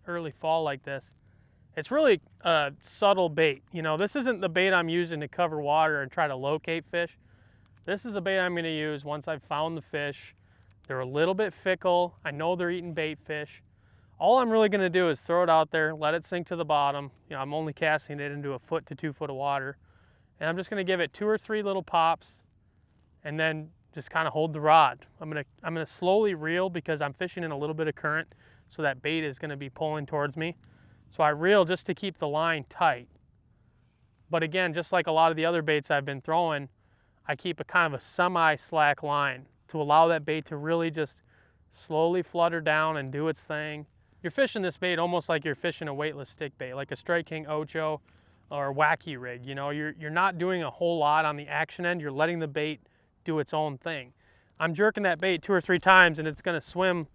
early fall like this. It's really a subtle bait. You know, this isn't the bait I'm using to cover water and try to locate fish. This is the bait I'm gonna use once I've found the fish. They're a little bit fickle. I know they're eating bait fish. All I'm really gonna do is throw it out there, let it sink to the bottom. You know, I'm only casting it into 1 foot to 2 foot of water. And I'm just gonna give it 2 or 3 little pops and then just kind of hold the rod. I'm gonna slowly reel because I'm fishing in a little bit of current, so that bait is gonna be pulling towards me. So I reel just to keep the line tight. But again, just like a lot of the other baits I've been throwing, I keep a kind of a semi-slack line to allow that bait to really just slowly flutter down and do its thing. You're fishing this bait almost like you're fishing a weightless stick bait, like a Strike King Ocho or wacky rig. You know, you're not doing a whole lot on the action end. You're letting the bait do its own thing. I'm jerking that bait 2 or 3 times and it's gonna swim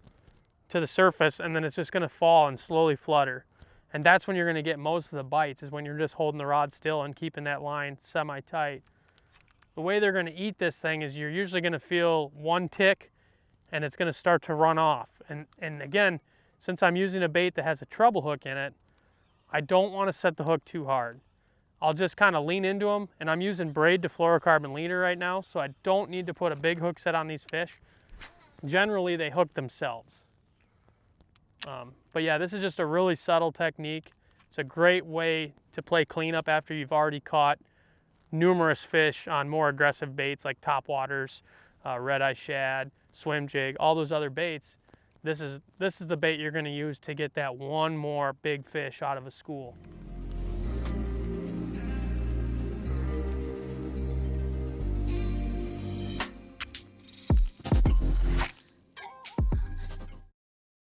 to the surface, and then it's just gonna fall and slowly flutter. And that's when you're gonna get most of the bites, is when you're just holding the rod still and keeping that line semi-tight. The way they're gonna eat this thing is you're usually gonna feel one tick and it's gonna start to run off. And again, since I'm using a bait that has a treble hook in it, I don't wanna set the hook too hard. I'll just kind of lean into them, and I'm using braid to fluorocarbon leader right now, so I don't need to put a big hook set on these fish. Generally, they hook themselves. But yeah, this is just a really subtle technique. It's a great way to play cleanup after you've already caught numerous fish on more aggressive baits like topwaters, red-eye shad, swim jig, all those other baits. This is the bait you're going to use to get that one more big fish out of a school.